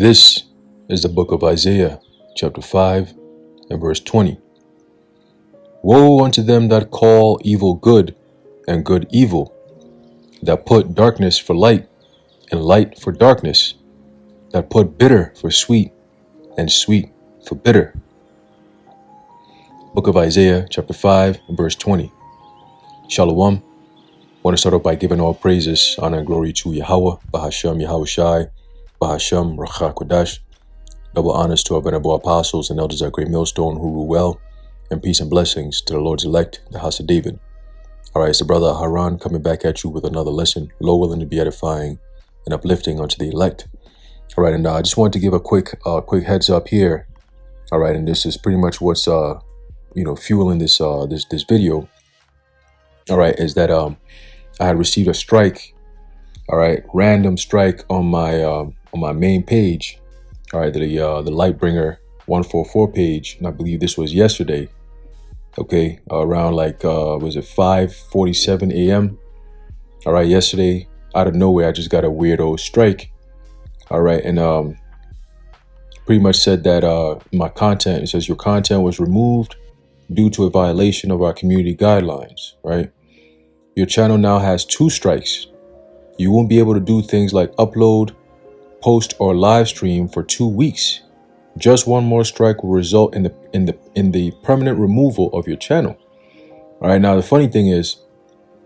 This is the book of Isaiah, chapter 5 and verse 20. Woe unto them that call evil good and good evil, that put darkness for light and light for darkness, that put bitter for sweet and sweet for bitter. Book of Isaiah, chapter 5 and verse 20. Shalom. I want to start off by giving all praises, honor, and glory to Yahweh, Bahashem, Yahushai, Bahashem, Racha Kodash. Double honors to our venerable apostles and elders at Great Millstone who rule well, and peace and blessings to the Lord's elect, the house of David. All right, it's the brother Haran coming back at you with another lesson, Lord willing to be edifying and uplifting unto the elect. All right, and I just wanted to give a quick heads up here. All right, and this is pretty much what's fueling this this video. All right, is that I had received a strike. All right, random strike on my main page. All right, the Lightbringer 144 page, and I believe this was yesterday. Okay, around was it 5:47 a.m. All right, yesterday out of nowhere I just got a weirdo strike. All right, and pretty much said that my content, it says your content was removed due to a violation of our community guidelines. Right, your channel now has 2 strikes. You won't be able to do things like upload, post, or live stream for 2 weeks. Just one more strike will result in the permanent removal of your channel. All right. Now the funny thing is,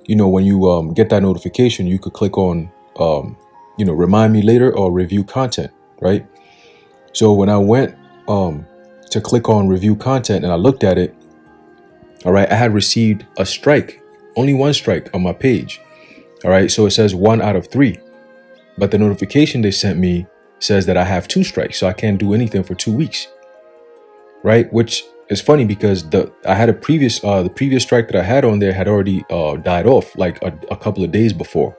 when you get that notification, you could click on remind me later or review content. Right. So when I went to click on review content and I looked at it, all right, I had received a strike, only 1 strike on my page. All right. So it says 1 out of 3. But the notification they sent me says that I have 2 strikes, so I can't do anything for 2 weeks. Right? Which is funny because I had the previous strike that I had on there had already died off like a couple of days before.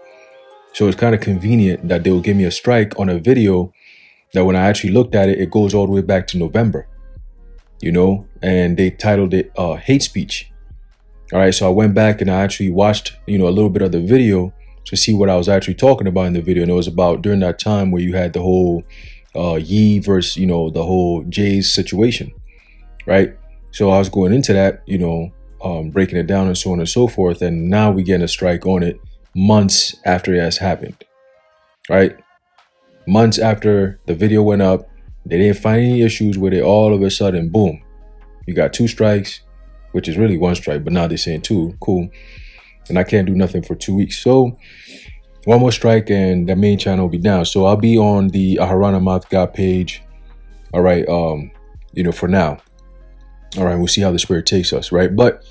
So it's kind of convenient that they will give me a strike on a video that when I actually looked at it, it goes all the way back to November. And they titled it hate speech. All right, so I went back and I actually watched, a little bit of the video to see what I was actually talking about in the video. And it was about during that time where you had the whole Yee versus, the whole Jay's situation, right? So I was going into that, breaking it down and so on and so forth. And now we get a strike on it months after it has happened, right? Months after the video went up, they didn't find any issues with it. All of a sudden, boom, you got 2 strikes, which is really 1 strike, but now they're saying 2. Cool. And I can't do nothing for 2 weeks. So 1 more strike and the main channel will be down. So I'll be on the Aharana Mouth God page. All right. For now. All right. We'll see how the spirit takes us. Right. But,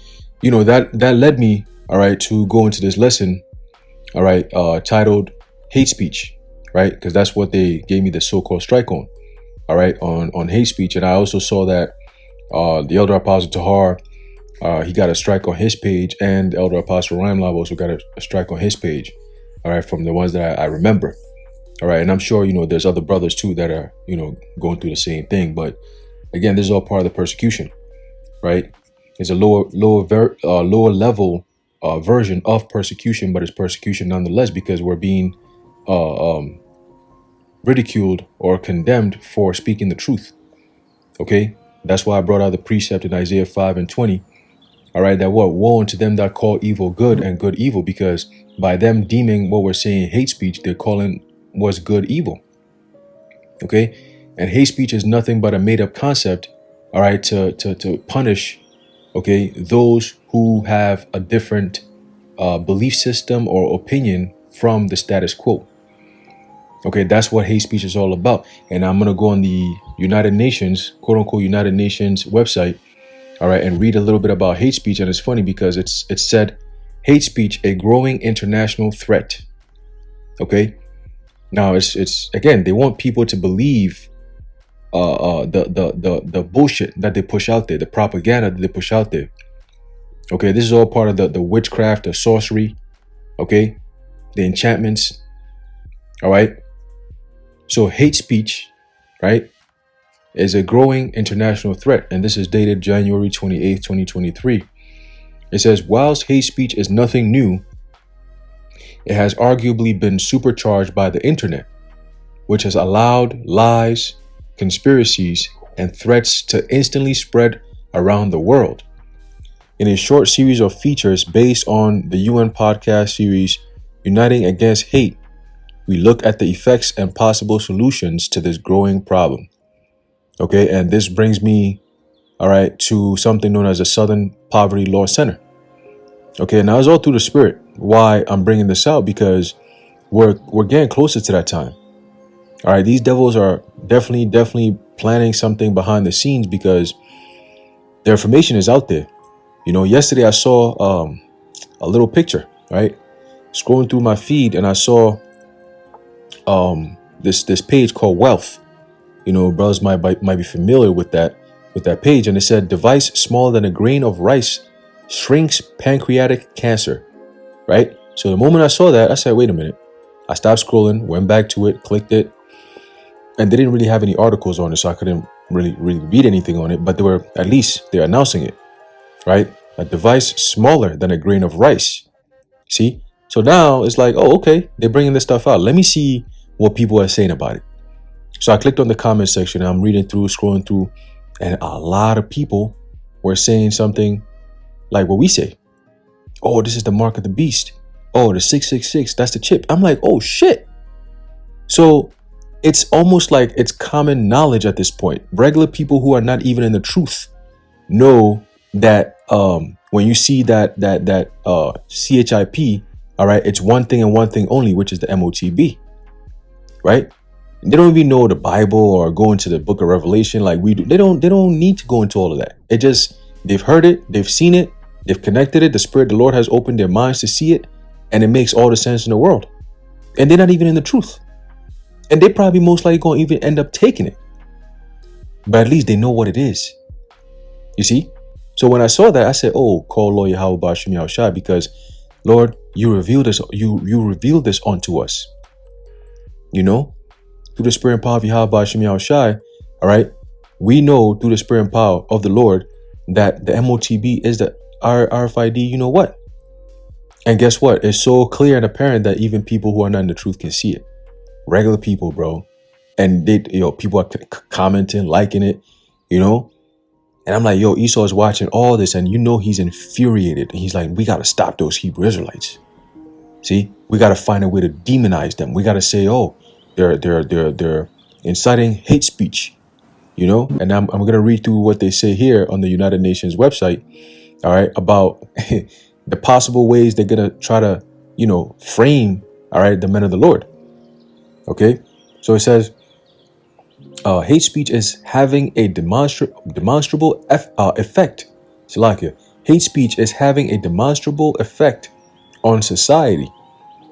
that led me, all right, to go into this lesson. All right. Titled hate speech. Right. Because that's what they gave me the so-called strike on. All right. On hate speech. And I also saw that the Elder Apostle Tahar, he got a strike on his page, and Elder Apostle Rhyme Lab also got a strike on his page. All right, from the ones that I remember. All right, and I'm sure there's other brothers too that are going through the same thing. But again, this is all part of the persecution, right? It's a lower level version of persecution, but it's persecution nonetheless because we're being ridiculed or condemned for speaking the truth. Okay, that's why I brought out the precept in Isaiah 5 and 20. All right, that woe unto them that call evil good and good evil, because by them deeming what we're saying hate speech, they're calling what's good evil. Okay, and hate speech is nothing but a made up concept. All right, to punish, okay, those who have a different belief system or opinion from the status quo. Okay, that's what hate speech is all about. And I'm gonna go on the United Nations, quote unquote, United Nations website. All right, and read a little bit about hate speech. And it's funny because it's said hate speech, a growing international threat. Okay, now it's again, they want people to believe the bullshit that they push out there, the propaganda that they push out there. Okay, this is all part of the witchcraft, the sorcery, okay, the enchantments. All right, so hate speech, right, is a growing international threat. And this is dated January 28th, 2023. It says, whilst hate speech is nothing new, it has arguably been supercharged by the internet. which has allowed lies, conspiracies, and threats to instantly spread around the world. In a short series of features based on the UN podcast series, Uniting Against Hate, we look at the effects and possible solutions to this growing problem. Okay, and this brings me, all right, to something known as the Southern Poverty Law Center. Okay, now it's all through the spirit why I'm bringing this out, because we're getting closer to that time. All right, these devils are definitely planning something behind the scenes, because their information is out there. You know, yesterday I saw a little picture, right? Scrolling through my feed, and I saw this page called Wealth. You know, brothers might be familiar with that page, and it said device smaller than a grain of rice shrinks pancreatic cancer, right? So the moment I saw that, I said, wait a minute. I stopped scrolling, went back to it, clicked it, and they didn't really have any articles on it, so I couldn't really read anything on it, but they're announcing it, right? A device smaller than a grain of rice. See? So now it's like, oh, okay, they're bringing this stuff out. Let me see what people are saying about it. So I clicked on the comment section, and I'm reading through, scrolling through, and a lot of people were saying something like what we say. Oh, this is the mark of the beast. Oh, the 666, that's the chip. I'm like, oh shit. So it's almost like it's common knowledge at this point. Regular people who are not even in the truth know that when you see that CHIP, all right, it's one thing and one thing only, which is the MOTB, right? They don't even know the Bible or go into the book of Revelation like we do. They don't need to go into all of that. It just, they've heard it, they've seen it, they've connected it. The Spirit of the Lord has opened their minds to see it, and it makes all the sense in the world. And they're not even in the truth. And they probably most likely going to even end up taking it. But at least they know what it is. You see? So when I saw that, I said, oh, call Lord Yahweh Bashim Yahushua, because Lord, you revealed this, you revealed this unto us. You know? Through the Spirit and power of Yahweh Bashim Yahushua, all right? We know through the Spirit and power of the Lord that the MOTB is the RFID, you know what? And guess what? It's so clear and apparent that even people who are not in the truth can see it. Regular people, bro. And they, people are commenting, liking it, you know? And I'm like, Esau is watching all this, and he's infuriated. And he's like, we got to stop those Hebrew Israelites. See? We got to find a way to demonize them. We got to say, oh, they're inciting hate speech, you know? And I'm going to read through what they say here on the United Nations website, all right, about the possible ways they're going to try to, frame, all right, the men of the Lord. Okay? So it says, hate speech is having a demonstrable effect. Salakia. Hate speech is having a demonstrable effect on society.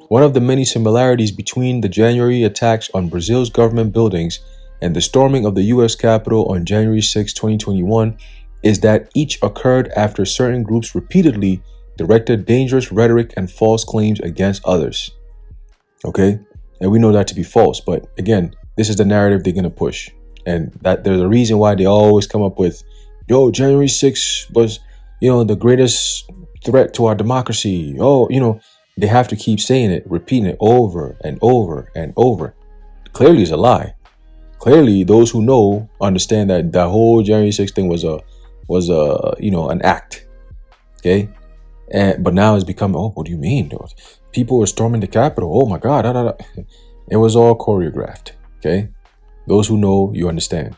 One of the many similarities between the January attacks on Brazil's government buildings and the storming of the U.S. Capitol on January 6, 2021, is that each occurred after certain groups repeatedly directed dangerous rhetoric and false claims against others. Okay? And we know that to be false, but again, this is the narrative they're going to push. And that there's a reason why they always come up with, January 6th was, the greatest threat to our democracy. They have to keep saying it, repeating it over and over and over. Clearly it's a lie. Clearly those who know understand that the whole January 6th thing was an act. Okay? But now it's become, what do you mean? People were storming the Capitol. Oh my God. It was all choreographed. Okay? Those who know, you understand.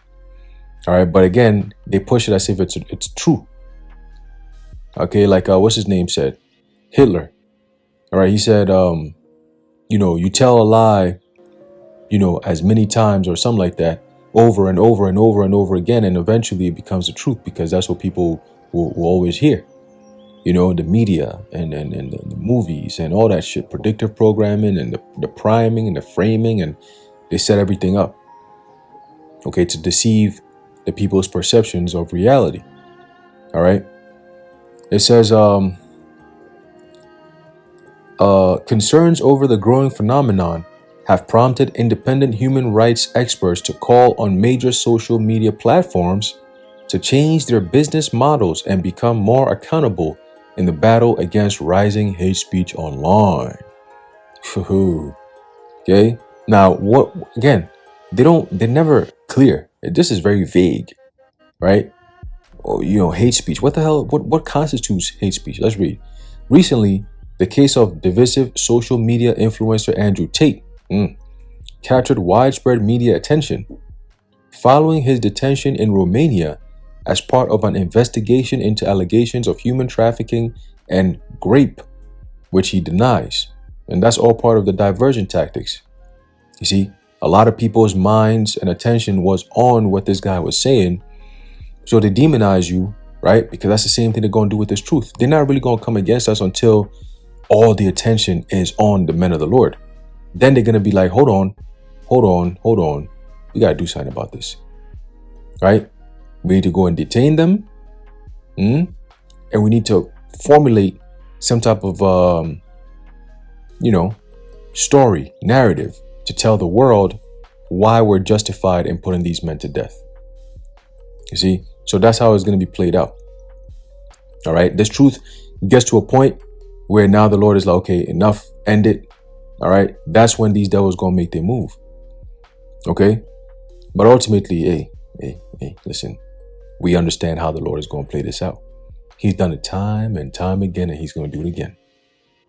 All right. But again, they push it as if it's true. Okay. Like, what's his name said? Hitler. All right. He said, you tell a lie, as many times or something like that, over and over and over and over again. And eventually it becomes the truth, because that's what people will always hear. The media and the movies and all that shit, predictive programming and the priming and the framing, and they set everything up, okay, to deceive the people's perceptions of reality. All right. It says, concerns over the growing phenomenon have prompted independent human rights experts to call on major social media platforms to change their business models and become more accountable in the battle against rising hate speech online. Okay? Now, what again? They're never clear. This is very vague, right? Or, hate speech. What the hell? What constitutes hate speech? Let's read. Recently, the case of divisive social media influencer Andrew Tate captured widespread media attention following his detention in Romania as part of an investigation into allegations of human trafficking and rape, which he denies. And that's all part of the diversion tactics. You see, a lot of people's minds and attention was on what this guy was saying. So they demonize you, right? Because that's the same thing they're going to do with this truth. They're not really going to come against us until all the attention is on the men of the Lord. Then they're going to be like, hold on. We got to do something about this, right? We need to go and detain them. And we need to formulate some type of, story, narrative to tell the world why we're justified in putting these men to death. You see? So that's how it's going to be played out. All right. This truth gets to a point where now the Lord is like, okay, enough, end it. All right. That's when these devils going to make their move. Okay. But ultimately, hey, listen, we understand how the Lord is going to play this out. He's done it time and time again, and he's going to do it again.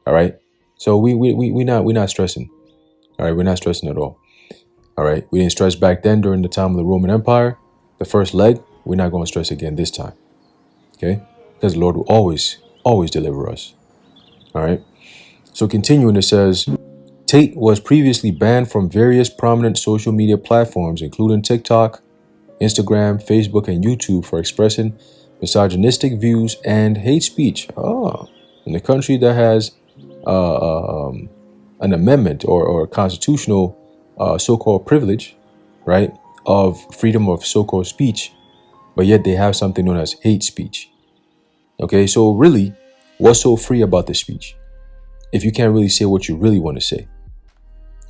All right. So we're not stressing. All right. We're not stressing at all. All right. We didn't stress back then during the time of the Roman Empire, the first leg. We're not going to stress again this time. Okay. Because the Lord will always deliver us. All right. So continuing, it says, Tate was previously banned from various prominent social media platforms, including TikTok, Instagram, Facebook, and YouTube for expressing misogynistic views and hate speech. In a country that has an amendment or constitutional so-called privilege, right, of freedom of so-called speech, but yet they have something known as hate speech. Okay, so really, what's so free about this speech? If you can't really say what you really want to say,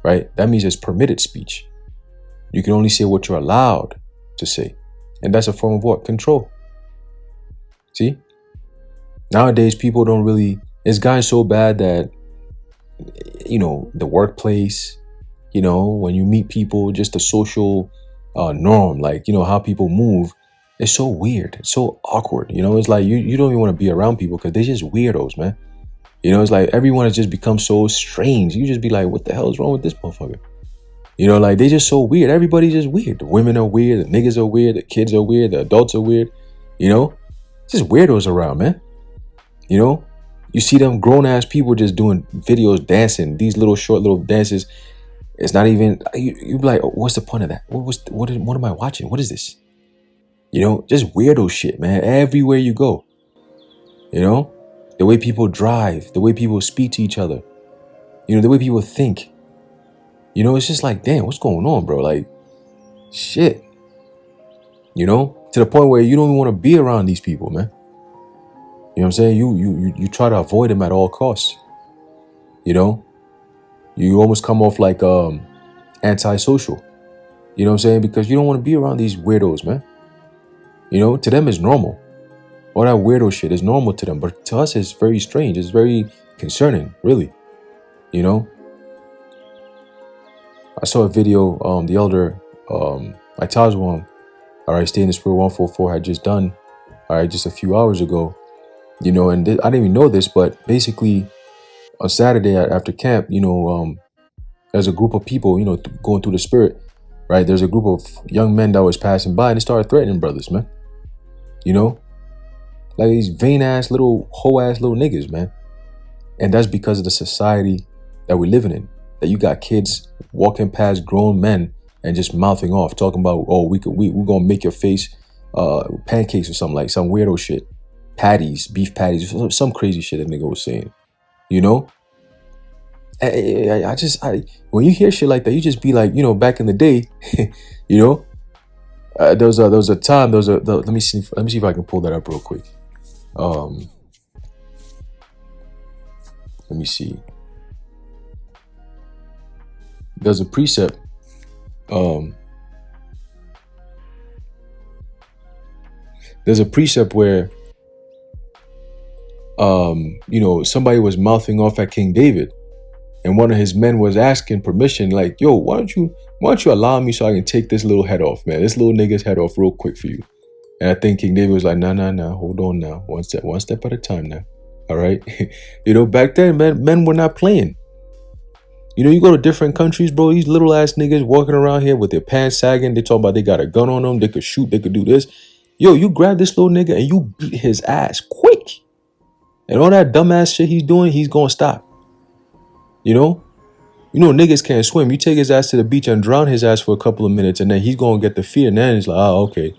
right? That means it's permitted speech. You can only say what you're allowed to say. And that's a form of what? Control. See? Nowadays, people don't really, it's gotten so bad that, the workplace, when you meet people, just the social norm, like, how people move, it's so weird. It's so awkward. It's like you don't even want to be around people because they're just weirdos, man. It's like everyone has just become so strange. You just be like, what the hell is wrong with this motherfucker? Like they just so weird. Everybody's just weird. The women are weird. The niggas are weird. The kids are weird. The adults are weird. Just weirdos around, man. You see them grown ass people just doing videos, dancing, these short little dances. It's not even, you be like, oh, what's the point of that? What am I watching? What is this? Just weirdo shit, man. Everywhere you go, the way people drive, the way people speak to each other, the way people think, it's just like, damn, what's going on, bro? Like, shit, to the point where you don't even want to be around these people, man. You know what I'm saying? You try to avoid them at all costs. You almost come off like antisocial. You know what I'm saying? Because you don't want to be around these weirdos, man. To them it's normal. All that weirdo shit is normal to them, but to us it's very strange. It's very concerning, really. I saw a video the elder Itazwan, all right, Stay in the Spirit 144 had just done, all right, just a few hours ago. And I didn't even know this, but basically on Saturday after camp, there's a group of people, going through the Spirit, right? There's a group of young men that was passing by and they started threatening brothers, man. Like these vain ass little hoe ass little niggas, man. And that's because of the society that we're living in. That you got kids walking past grown men and just mouthing off, talking about, oh, we're gonna make your face pancakes or something, like some weirdo shit. Patties, beef patties, some crazy shit that nigga was saying. I when you hear shit like that, you just be like, back in the day, there was a time, let me see if I can pull that up real quick. Let me see. There's a precept. There's a precept where, somebody was mouthing off at King David, And one of his men was asking permission, like, yo, why don't you allow me so I can take this little head off, man? This little nigga's head off real quick for you. And I think King David was like, nah, hold on now. One step at a time now. All right. Back then, men were not playing. You go to different countries, bro, these little ass niggas walking around here with their pants sagging. They talk about they got a gun on them. They could shoot. They could do this. Yo, you grab this little nigga and you beat his ass quick. And all that dumbass shit he's doing, he's going to stop. Niggas can't swim. You take his ass to the beach and drown his ass for a couple of minutes and then he's going to get the fear. And then it's like, oh, okay.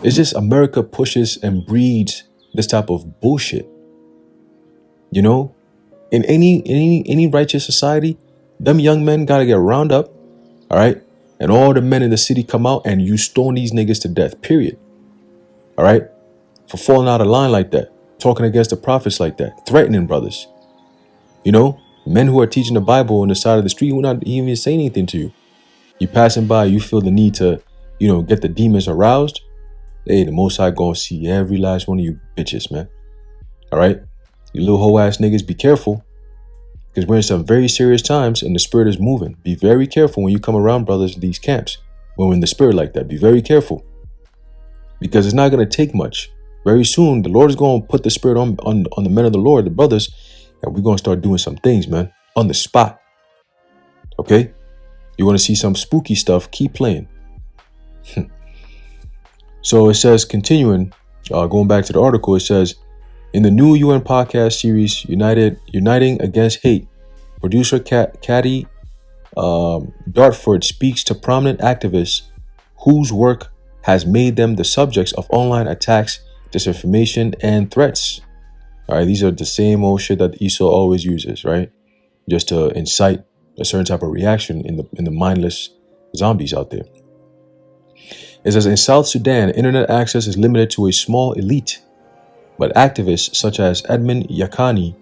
It's just America pushes and breeds this type of bullshit. In any righteous society, them young men got to get round up, all right? And all the men in the city come out and you stone these niggas to death, period. All right? For falling out of line like that, talking against the prophets like that, threatening brothers. Men who are teaching the Bible on the side of the street who not even saying anything to you. You passing by, you feel the need to, get the demons aroused. Hey, the Most High gonna see every last one of you bitches, man. All right? You little hoe ass niggas, be careful. Because we're in some very serious times and the spirit is moving. Be very careful when you come around brothers in these camps. When we're in the spirit like that, be very careful. Because it's not going to take much. Very soon, the Lord is going to put the spirit on the men of the Lord, the brothers, and we're going to start doing some things, man. On the spot. Okay? You want to see some spooky stuff, keep playing. So it says, continuing, going back to the article, it says, in the new UN podcast series, Uniting Against Hate, producer Caddy Dartford speaks to prominent activists whose work has made them the subjects of online attacks, disinformation, and threats. All right, these are the same old shit that Esau always uses, right? Just to incite a certain type of reaction in the mindless zombies out there. It says, in South Sudan, internet access is limited to a small elite. But activists such as Edmund Yakani,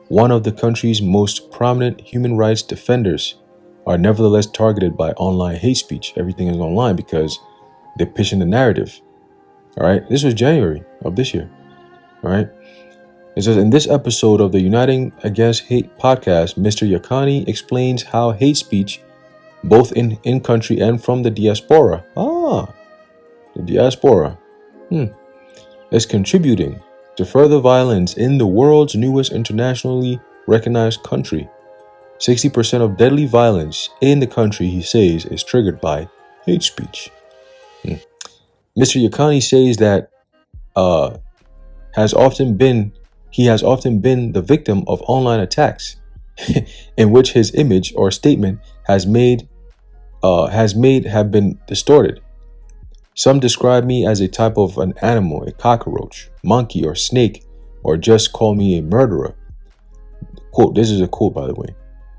one of the country's most prominent human rights defenders, are nevertheless targeted by online hate speech. Everything is online because they're pitching the narrative. All right. This was January of this year. All right. It says, in this episode of the Uniting Against Hate podcast, Mr. Yakani explains how hate speech, both in country and from the diaspora, the diaspora, is contributing to further violence in the world's newest internationally recognized country. 60% of deadly violence in the country, he says, is triggered by hate speech. Mr. Yakani says that he has often been the victim of online attacks in which his image or statement have been distorted. Some describe me as a type of an animal, a cockroach, monkey, or snake, or just call me a murderer. Quote, this is a quote, by the way.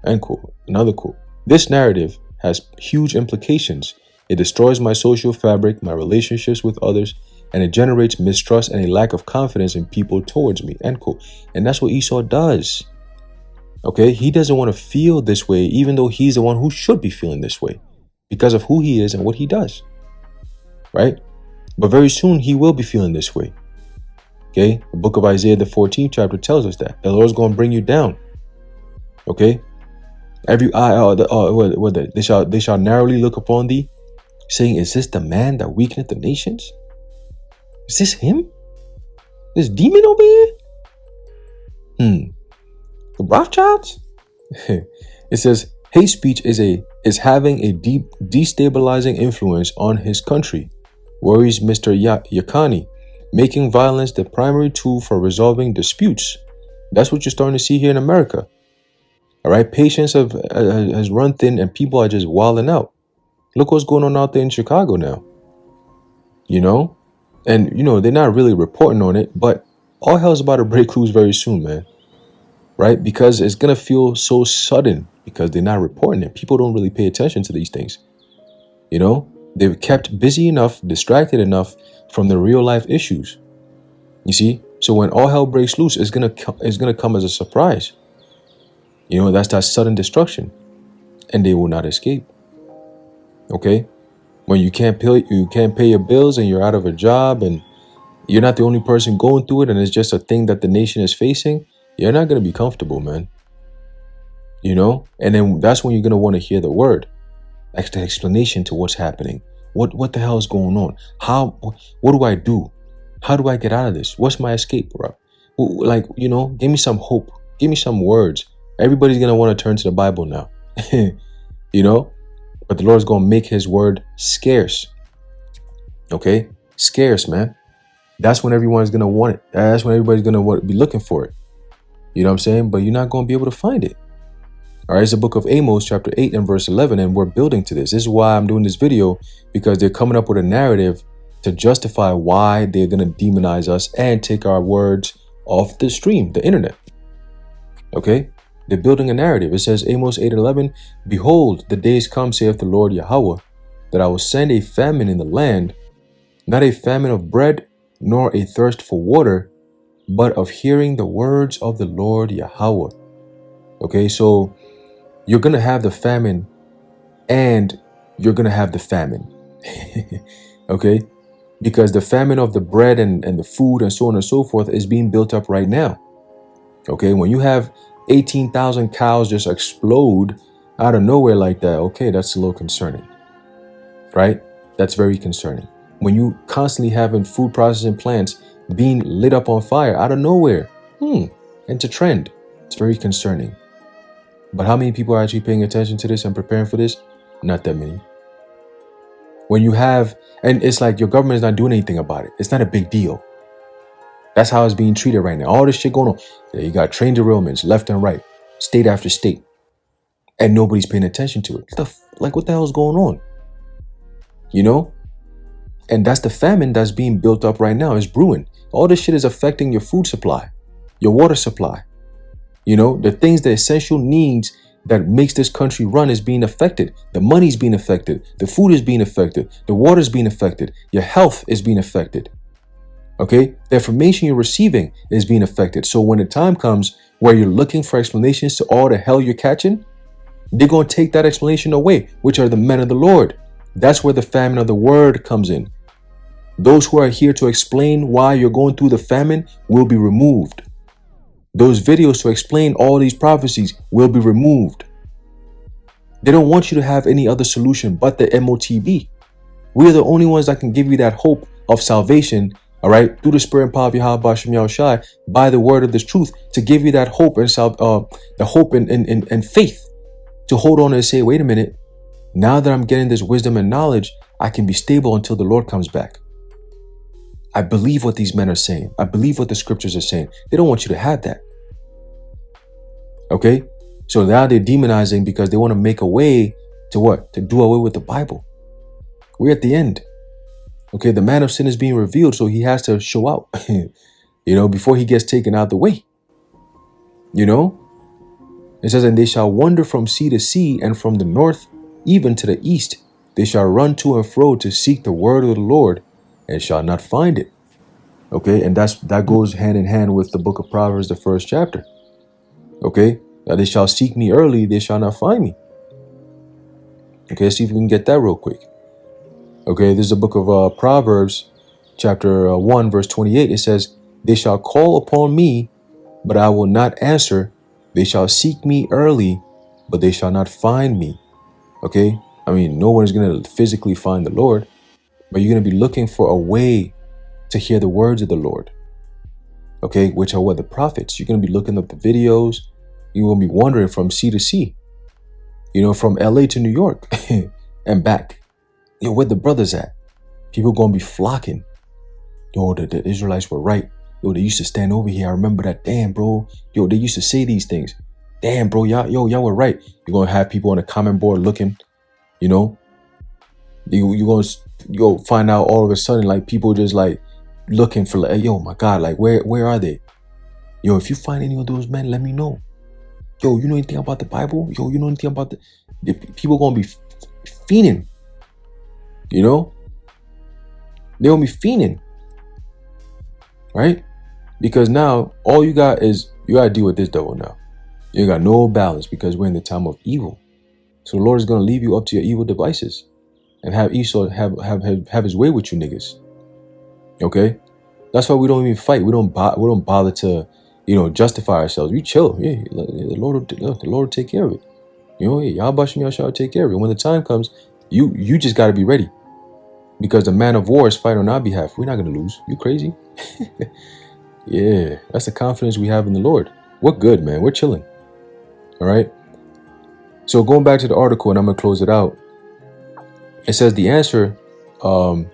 End quote. Another quote. This narrative has huge implications. It destroys my social fabric, my relationships with others, and it generates mistrust and a lack of confidence in people towards me. End quote. And that's what Esau does. Okay? He doesn't want to feel this way, even though he's the one who should be feeling this way because of who he is and what he does. Right? But very soon he will be feeling this way. Okay? The book of Isaiah, the 14th chapter tells us that the Lord's going to bring you down. Okay? Every eye, they shall narrowly look upon thee, saying, is this the man that weakeneth the nations? Is this him? This demon over here? The Rothschilds? It says, hate speech is having a deep destabilizing influence on his country, worries Mr. Yakani, making violence the primary tool for resolving disputes. That's what you're starting to see here in America. All right, patience has run thin and people are just wilding out. Look what's going on out there in Chicago now. And they're not really reporting on it, but all hell's about to break loose very soon, man. Right? Because it's going to feel so sudden because they're not reporting it. People don't really pay attention to these things. They've kept busy enough, distracted enough from the real life issues. You see? So when all hell breaks loose, it's going to come as a surprise. That's that sudden destruction. And they will not escape. Okay? When you can't pay your bills and you're out of a job and you're not the only person going through it and it's just a thing that the nation is facing, you're not going to be comfortable, man. And then that's when you're going to want to hear the word, like the explanation to what's happening. What the hell is going on? What do I do? How do I get out of this? What's my escape, bro? Like, give me some hope. Give me some words. Everybody's going to want to turn to the Bible now, but the Lord's going to make his word scarce. Okay. Scarce, man. That's when everyone's going to want it. That's when everybody's going to be looking for it. You know what I'm saying? But you're not going to be able to find it. All right, it's the book of Amos, chapter 8 and verse 11, and we're building to this. This is why I'm doing this video, because they're coming up with a narrative to justify why they're going to demonize us and take our words off the stream, the internet. Okay, they're building a narrative. It says, Amos 8:11, behold, the days come, saith the Lord Yahweh, that I will send a famine in the land, not a famine of bread, nor a thirst for water, but of hearing the words of the Lord Yahweh. Okay, so you're going to have the famine and you're going to have the famine. Okay, because the famine of the bread and the food and so on and so forth is being built up right now. Okay, when you have 18,000 cows just explode out of nowhere like that, okay, that's a little concerning, right? That's very concerning. When you constantly having food processing plants being lit up on fire out of nowhere, it's a trend. It's very concerning. But how many people are actually paying attention to this and preparing for this? Not that many. When you have, and it's like your government is not doing anything about it. It's not a big deal. That's how it's being treated right now. All this shit going on. Yeah, you got train derailments left and right, state after state, and nobody's paying attention to it. What the hell is going on? And that's the famine that's being built up right now. It's brewing. All this shit is affecting your food supply, your water supply. The things, the essential needs that makes this country run is being affected. The money's being affected. The food is being affected. The water's being affected. Your health is being affected. Okay? The information you're receiving is being affected. So when the time comes where you're looking for explanations to all the hell you're catching, they're going to take that explanation away, which are the men of the Lord. That's where the famine of the word comes in. Those who are here to explain why you're going through the famine will be removed. Those videos to explain all these prophecies will be removed. They don't want you to have any other solution but the MOTB. We are the only ones that can give you that hope of salvation, all right, through the spirit and power of Yahweh Bashem Yahushai, by the word of this truth, to give you that hope and the hope and faith to hold on and say, wait a minute, now that I'm getting this wisdom and knowledge, I can be stable until the Lord comes back. I believe what these men are saying. I believe what the scriptures are saying. They don't want you to have that. Okay? So now they're demonizing because they want to make a way to what? To do away with the Bible. We're at the end. Okay, the man of sin is being revealed, so he has to show out, before he gets taken out the way. It says, and they shall wander from sea to sea, and from the north even to the east. They shall run to and fro to seek the word of the Lord, and shall not find it. Okay, and that goes hand in hand with the book of Proverbs, the first chapter. Okay, now they shall seek me early, they shall not find me. Okay, let's see if we can get that real quick. Okay, this is the book of Proverbs, chapter 1, verse 28. It says, they shall call upon me, but I will not answer. They shall seek me early, but they shall not find me. Okay, I mean, no one is going to physically find the Lord, but you're going to be looking for a way to hear the words of the Lord. Okay, which are what? The prophets. You're going to be looking up the videos. You're going to be wandering from sea to sea, from LA to New York and back. Where the brothers at? People going to be flocking. The Israelites were right. They used to stand over here. I remember that. Damn, bro. They used to say these things. Damn, bro. Y'all were right. You're going to have people on the comment board looking, you're going to find out all of a sudden, like, people just like looking for, like, yo, my God, like, where are they? If you find any of those men, let me know. You know anything about the Bible? You know anything about the people going to be fiending? They're going to be fiending. Right? Because now all you got is, you got to deal with this devil now. You got no balance because we're in the time of evil. So the Lord is going to leave you up to your evil devices and have Esau have his way with you niggas. Okay? That's why we don't even fight. We don't bother to, justify ourselves. We chill. Yeah, the Lord will take care of it. Yahweh shall take care of it. When the time comes, you just got to be ready, because the man of war is fighting on our behalf. We're not going to lose. You crazy? Yeah, that's the confidence we have in the Lord. We're good, man. We're chilling. All right. So going back to the article, and I'm going to close it out. It says the answer to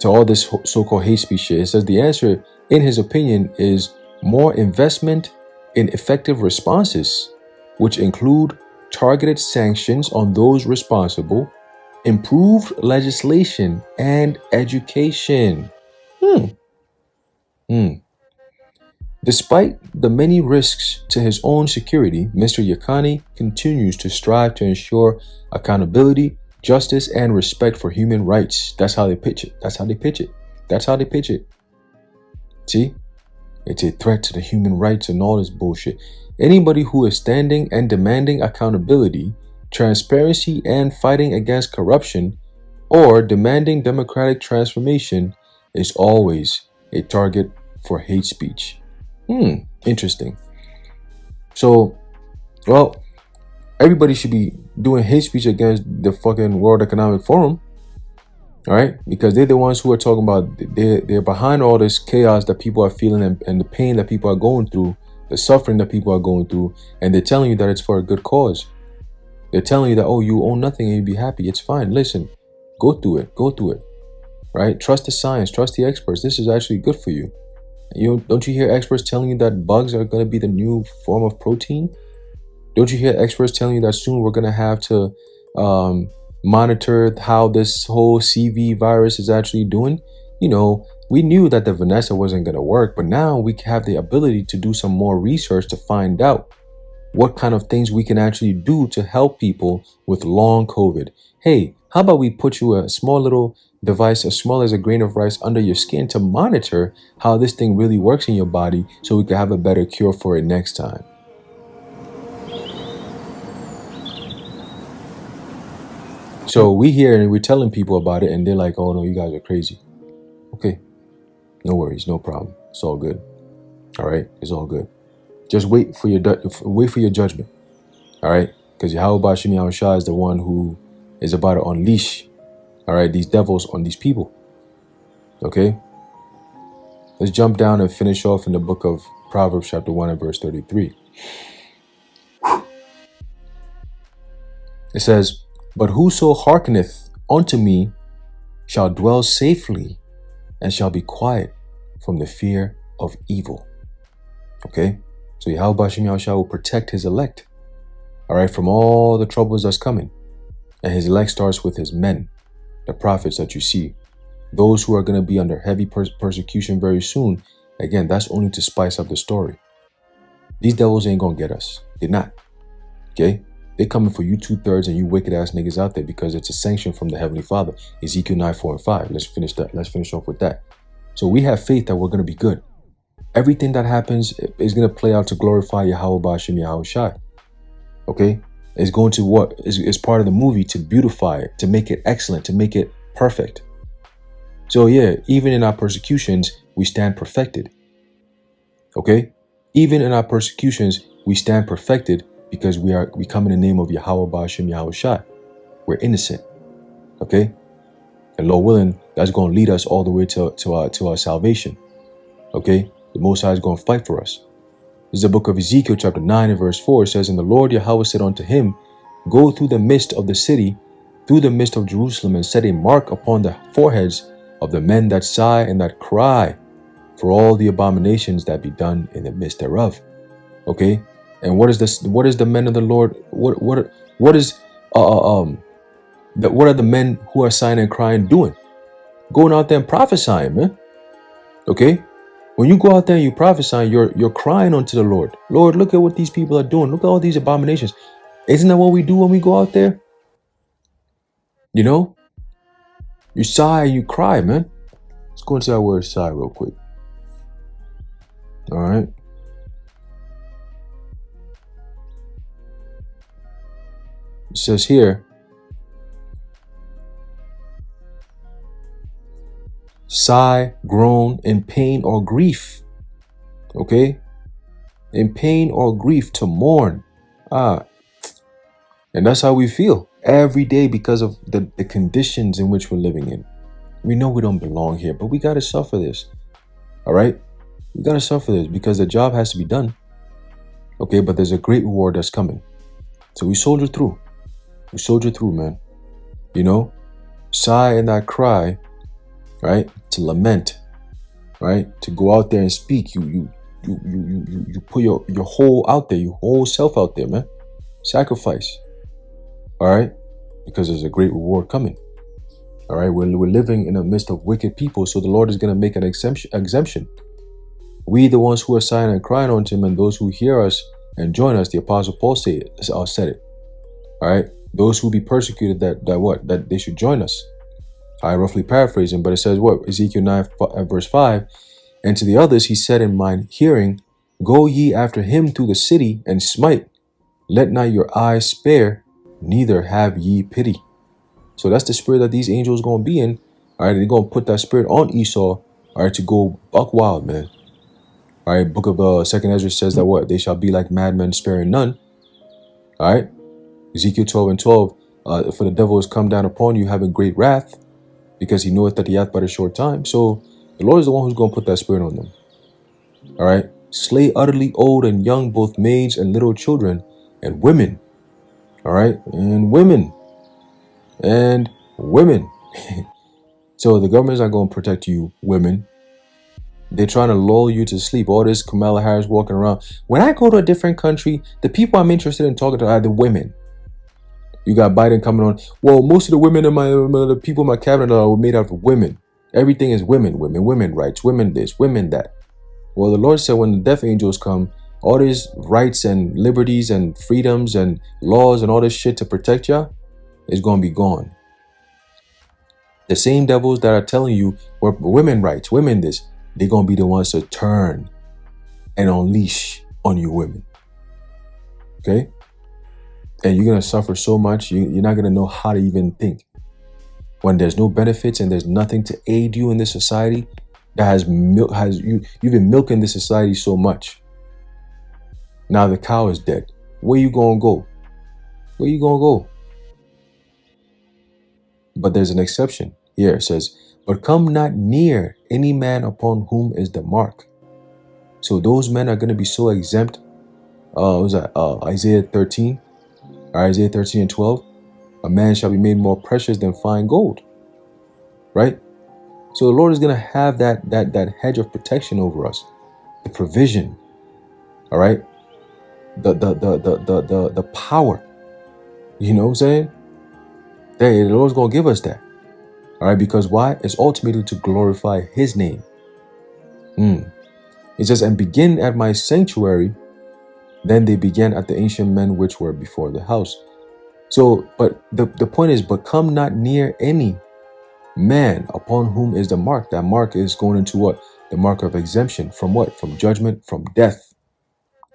all this so-called hate speech shit. It says the answer, in his opinion, is more investment in effective responses, which include targeted sanctions on those responsible, improved legislation, and education. Despite the many risks to his own security, Mr. Yakani continues to strive to ensure accountability, justice, and respect for human rights. That's how they pitch it. That's how they pitch it. That's how they pitch it. See? It's a threat to the human rights and all this bullshit. Anybody who is standing and demanding accountability, transparency, and fighting against corruption, or demanding democratic transformation is always a target for hate speech. Interesting. So, well, everybody should be doing hate speech against the fucking World Economic Forum, all right? Because they're the ones who are talking about, they're behind all this chaos that people are feeling, and the pain that people are going through, the suffering that people are going through, and they're telling you that it's for a good cause. They're telling you that, oh, you own nothing and you'll be happy. It's fine. Listen, go through it, right? Trust the science, trust the experts. This is actually good for you. Don't you hear experts telling you that bugs are going to be the new form of protein? Don't you hear experts telling you that soon we're going to have to monitor how this whole CV virus is actually doing? We knew that the Vanessa wasn't going to work, but now we have the ability to do some more research to find out what kind of things we can actually do to help people with long COVID. Hey, how about we put you a small little device as small as a grain of rice under your skin to monitor how this thing really works in your body, so we can have a better cure for it next time. So we hear and we're telling people about it, and they're like, oh no, you guys are crazy. Okay, no worries, no problem. It's all good. All right, it's all good. Just wait for your judgment. All right, because Yahweh Bashim Yahushua is the one who is about to unleash, all right, these devils on these people. Okay, let's jump down and finish off in the book of Proverbs chapter 1 and verse 33. It says, but whoso hearkeneth unto me shall dwell safely, and shall be quiet from the fear of evil. Okay, so Yahweh Bashim Yahushua will protect his elect, all right, from all the troubles that's coming. And his elect starts with his men, the prophets that you see, those who are going to be under heavy persecution very soon. Again, that's only to spice up the story. These devils ain't going to get us. They're not. Okay? They're coming for you 2/3 and you wicked ass niggas out there, because it's a sanction from the Heavenly Father. Ezekiel 9, 4, and 5. Let's finish that. Let's finish off with that. So we have faith that we're going to be good. Everything that happens is going to play out to glorify Yahweh Bashim Yahushai. Okay? It's going to what is part of the movie, to beautify it, to make it excellent, to make it perfect. So yeah, even in our persecutions, we stand perfected. Okay? Even in our persecutions, we stand perfected, because we come in the name of Yahweh Bashim Yahushai. We're innocent. Okay? And Lord willing, that's going to lead us all the way to our salvation. Okay? The Most High is going to fight for us. This is the book of Ezekiel chapter 9 and verse 4. It says, and the Lord Yahweh said unto him, go through the midst of the city, through the midst of Jerusalem, and set a mark upon the foreheads of the men that sigh and that cry for all the abominations that be done in the midst thereof. Okay? And what is this? What is the men of the Lord? What are the men who are sighing and crying doing? Going out there and prophesying, man. Okay? When you go out there and you prophesy, you're crying unto the Lord. Lord, look at what these people are doing. Look at all these abominations. Isn't that what we do when we go out there? You sigh and you cry, man. Let's go into that word sigh real quick. All right. It says here, sigh, groan in pain or grief. Okay? in pain or grief, to mourn. And that's how we feel every day because of the conditions in which we're living in. We know we don't belong here, but we got to suffer this. All right? We got to suffer this because the job has to be done. Okay, but there's a great reward that's coming. So we soldier through. We soldier through, man. You know? Sigh and not cry, right? To lament, right? To go out there and speak. You put your whole out there, your whole self out there, man. Sacrifice. All right? Because there's a great reward coming. All right? We're living in the midst of wicked people, so the Lord is going to make an exemption. We, the ones who are sighing and crying unto him, and those who hear us and join us, the Apostle Paul said it. All right? Those who be persecuted, that they should join us. I roughly paraphrasing, but it says what? Ezekiel 9 verse 5. And to the others he said in mine hearing, go ye after him through the city and smite. Let not your eyes spare, neither have ye pity. So that's the spirit that these angels going to be in. All right, they're going to put that spirit on Esau, all right, to go buck wild, man. All right, book of 2nd Ezra says that what? They shall be like madmen, sparing none. All right, Ezekiel 12 and 12. For the devil has come down upon you, having great wrath, because he knoweth that he hath but a short time. So the Lord is the one who's going to put that spirit on them. All right, slay utterly old and young, both maids and little children, and women. All right, and women. So the government's not going to protect you, women. They're trying to lull you to sleep. All this Kamala Harris walking around. When I go to a different country, the people I'm interested in talking to are the women. You got Biden coming on. Well, most of the women in the people in my cabinet are made out of women. Everything is women rights, women this, women that. Well, the Lord said when the death angels come, all these rights and liberties and freedoms and laws and all this shit to protect y'all is going to be gone. The same devils that are telling you women rights, women this, they're going to be the ones to turn and unleash on you women. Okay? And you're going to suffer so much, you're not going to know how to even think. When there's no benefits and there's nothing to aid you in this society that you've been milking this society so much. Now the cow is dead. Where you going to go? Where you going to go? But there's an exception. Here it says, but come not near any man upon whom is the mark. So those men are going to be so exempt. What was that? Isaiah 13. Isaiah 13 and 12. A man shall be made more precious than fine gold. Right? So the Lord is going to have that hedge of protection over us. The provision. All right? The power. You know what I'm saying? The Lord's going to give us that. All right, because why? It's ultimately to glorify his name. It says, and begin at my sanctuary. Then they began at the ancient men which were before the house. So, but the point is, but come not near any man upon whom is the mark. That mark is going into what? The mark of exemption. From what? From judgment, from death.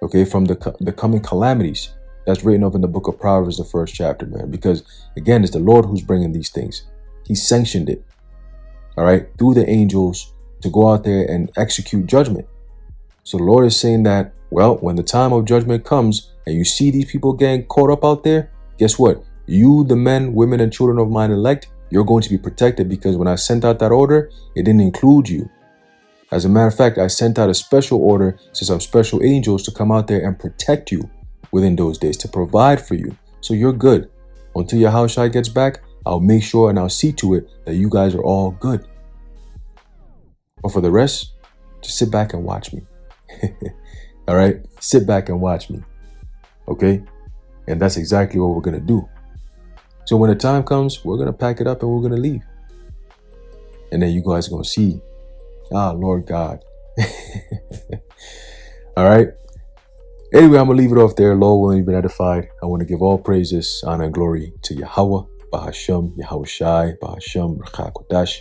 Okay, from the coming calamities. That's written up in the book of Proverbs, the 1st chapter, man. Because, again, it's the Lord who's bringing these things. He sanctioned it, all right, through the angels to go out there and execute judgment. So the Lord is saying that, well, when the time of judgment comes and you see these people getting caught up out there, guess what? You, the men, women, and children of mine elect, you're going to be protected because when I sent out that order, it didn't include you. As a matter of fact, I sent out a special order to some special angels to come out there and protect you within those days, to provide for you. So you're good. Until your house gets back, I'll make sure and I'll see to it that you guys are all good. But for the rest, just sit back and watch me. All right? Sit back and watch me. Okay? And that's exactly what we're going to do. So when the time comes, we're going to pack it up and we're going to leave. And then you guys are going to see, Lord God. All right? Anyway, I'm going to leave it off there. Lord willing, you've been edified. I want to give all praises, honor, and glory to Yahweh. Bahashem, Yahushai, Bahashem, Rakha Kodash,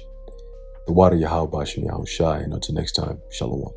the water Yahweh, Bahashem, Yahushai, and until next time, Shalom.